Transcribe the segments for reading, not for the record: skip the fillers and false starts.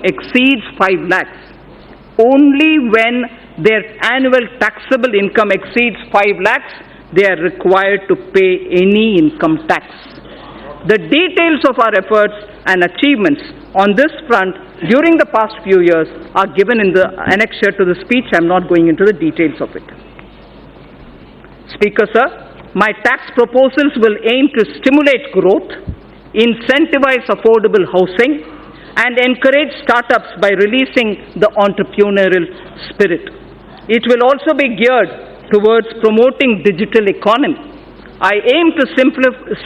exceeds 5 lakhs. Only when their annual taxable income exceeds 5 lakhs, they are required to pay any income tax. The details of our efforts and achievements on this front during the past few years are given in the annexure to the speech. I am not going into the details of it. Speaker, sir, my tax proposals will aim to stimulate growth, incentivize affordable housing, and encourage startups by releasing the entrepreneurial spirit. It will also be geared towards promoting digital economy. I aim to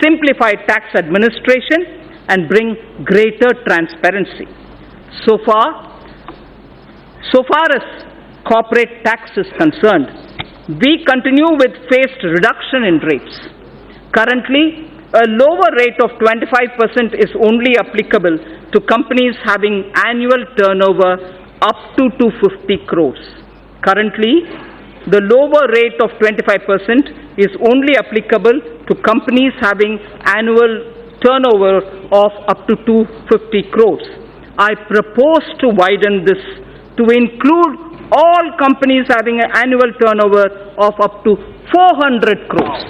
simplify tax administration and bring greater transparency. So far as corporate tax is concerned, we continue with phased reduction in rates. Currently, a lower rate of 25% is only applicable to companies having annual turnover up to 250 crores. Currently, the lower rate of 25% is only applicable to companies having annual turnover of up to 250 crores. I propose to widen this to include all companies having an annual turnover of up to 400 crores.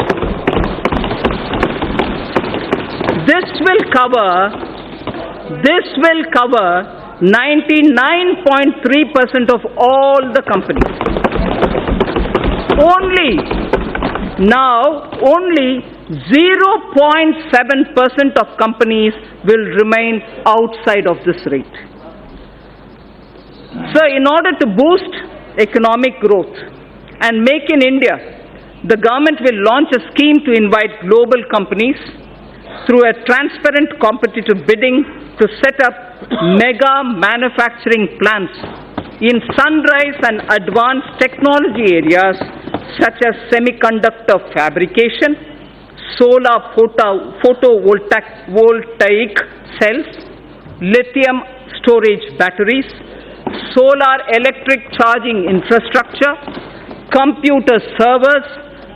This will cover 99.3% of all the companies. Only 0.7% of companies will remain outside of this rate. So in order to boost economic growth and make in India, the government will launch a scheme to invite global companies through a transparent competitive bidding to set up mega manufacturing plants in sunrise and advanced technology areas such as semiconductor fabrication, solar photovoltaic cells, lithium storage batteries, solar electric charging infrastructure, computer servers,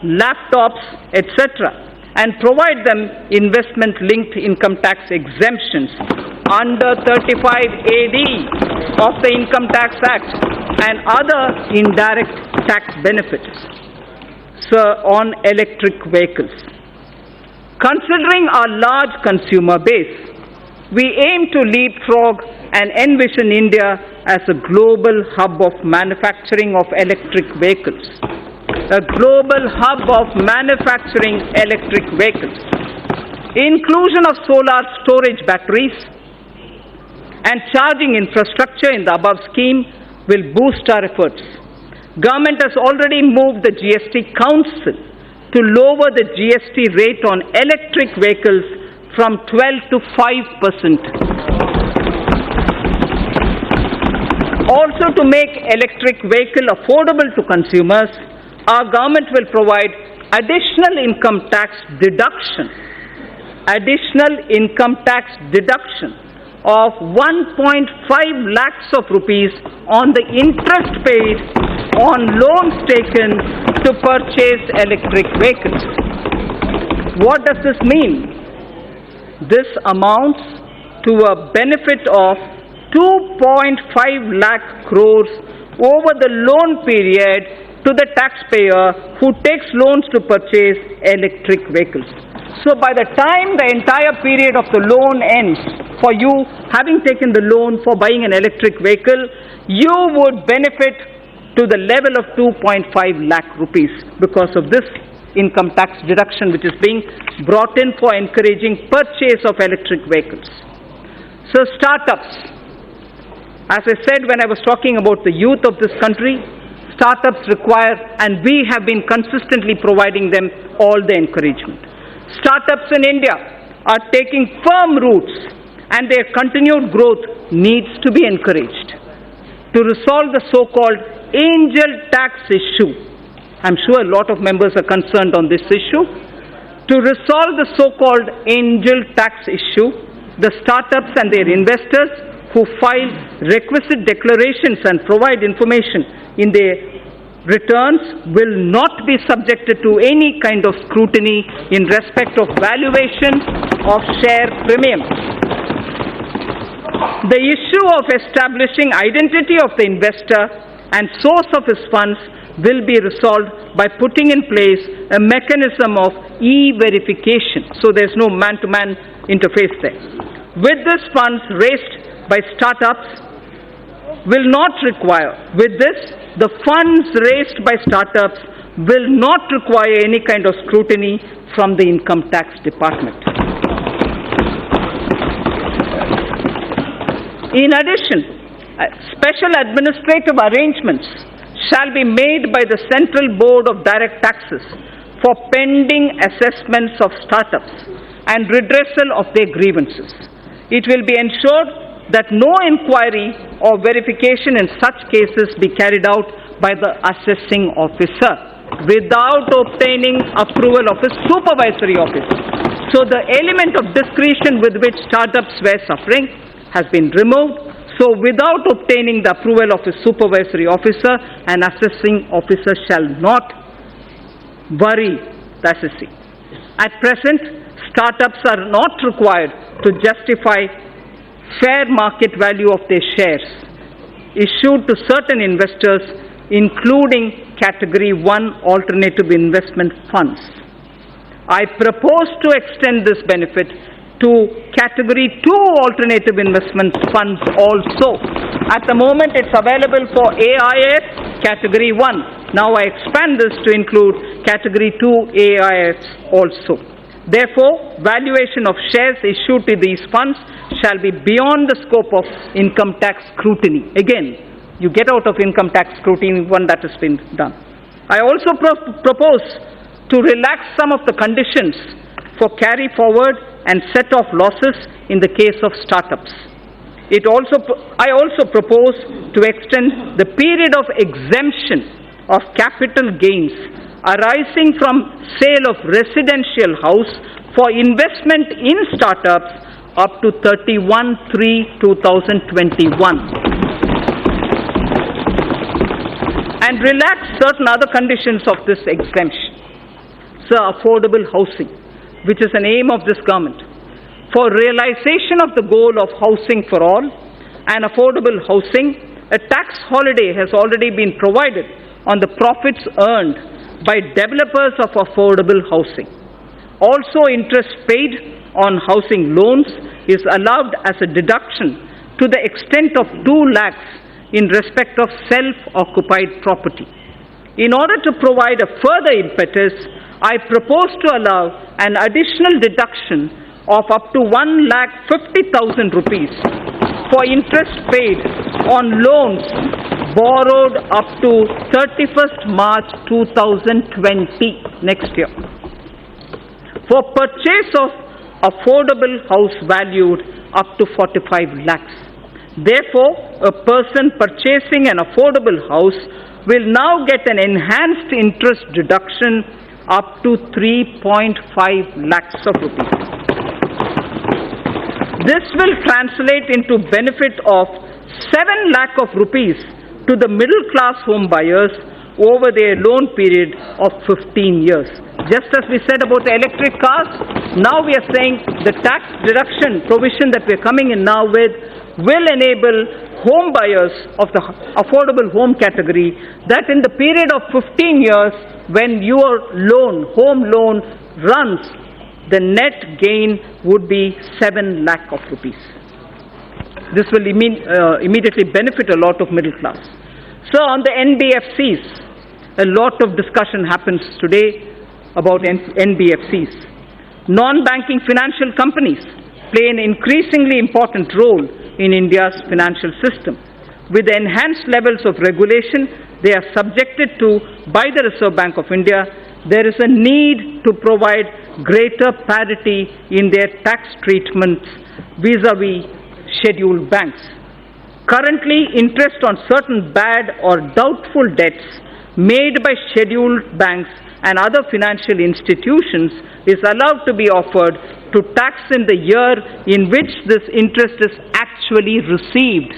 laptops, etc., and provide them investment-linked income tax exemptions under 35AD of the Income Tax Act and other indirect tax benefits. Sir, on electric vehicles. Considering our large consumer base, we aim to leapfrog and envision India as a global hub of manufacturing of electric vehicles. A global hub of manufacturing electric vehicles. Inclusion of solar storage batteries and charging infrastructure in the above scheme will boost our efforts. Government has already moved the GST Council to lower the GST rate on electric vehicles from 12 to 5%. Also, to make electric vehicle affordable to consumers, our government will provide additional income tax deduction of 1.5 lakhs of rupees on the interest paid on loans taken to purchase electric vehicles. What does this mean? This amounts to a benefit of 2.5 lakh crores over the loan period to the taxpayer who takes loans to purchase electric vehicles. So by the time the entire period of the loan ends, for you having taken the loan for buying an electric vehicle, you would benefit to the level of 2.5 lakh rupees because of this income tax deduction which is being brought in for encouraging purchase of electric vehicles. So startups, as I said when I was talking about the youth of this country, startups require, and we have been consistently providing them all the encouragement. Startups in India are taking firm roots and their continued growth needs to be encouraged. To resolve the so-called angel tax issue, I'm sure a lot of members are concerned on this issue. To resolve the so-called angel tax issue, the startups and their investors who file requisite declarations and provide information in their returns will not be subjected to any kind of scrutiny in respect of valuation of share premiums. The issue of establishing identity of the investor and source of his funds will be resolved by putting in place a mechanism of e-verification. So there's no man-to-man interface there. With this funds raised by startups will not require, the funds raised by startups will not require any kind of scrutiny from the income tax department. In addition, special administrative arrangements shall be made by the Central Board of Direct Taxes for pending assessments of startups and redressal of their grievances. It will be ensured that no inquiry or verification in such cases be carried out by the assessing officer without obtaining approval of his supervisory office. So the element of discretion with which startups were suffering has been removed. So without obtaining the approval of a supervisory officer, an assessing officer shall not worry the assessee. At present, startups are not required to justify fair market value of their shares issued to certain investors, including Category 1 alternative investment funds. I propose to extend this benefit to Category 2 alternative investment funds also. At the moment, it's available for AIF Category 1. Now I expand this to include Category 2 AIFs also. Therefore, valuation of shares issued to these funds shall be beyond the scope of income tax scrutiny. Again, you get out of income tax scrutiny one that has been done. I also propose to relax some of the conditions for carry forward and set off losses in the case of startups. I also propose to extend the period of exemption of capital gains arising from sale of residential house for investment in startups up to 31/3/2021 and relax certain other conditions of this exemption. So affordable housing, which is an aim of this government. For realization of the goal of housing for all and affordable housing, a tax holiday has already been provided on the profits earned by developers of affordable housing. Also, interest paid on housing loans is allowed as a deduction to the extent of 2 lakhs in respect of self-occupied property. In order to provide a further impetus, I propose to allow an additional deduction of up to 1,50,000 rupees for interest paid on loans borrowed up to 31st March 2020, next year, for purchase of affordable house valued up to 45 lakhs. Therefore, a person purchasing an affordable house will now get an enhanced interest deduction up to 3.5 lakhs of rupees. This will translate into benefit of 7 lakh of rupees to the middle class home buyers over their loan period of 15 years. Just as we said about the electric cars, now we are saying the tax deduction provision that we are coming in now with will enable home buyers of the affordable home category that in the period of 15 years when your home loan runs, the net gain would be 7 lakh of rupees. This will immediately benefit a lot of middle class. So on the NBFCs, a lot of discussion happens today about NBFCs. Non-banking financial companies play an increasingly important role in India's financial system. With enhanced levels of regulation they are subjected to by the Reserve Bank of India, there is a need to provide greater parity in their tax treatments vis-à-vis scheduled banks. Currently, interest on certain bad or doubtful debts made by scheduled banks and other financial institutions is allowed to be offered to tax in the year in which this interest is actually received.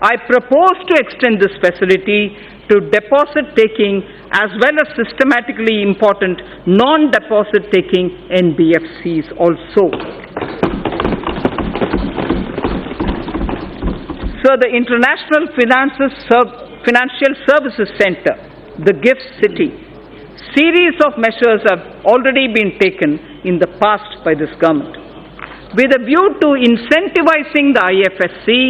I propose to extend this facility to deposit taking as well as systematically important non-deposit taking NBFCs also. So the International Financial Services Center, the GIFT City, series of measures have already been taken in the past by this government. With a view to incentivizing the IFSC,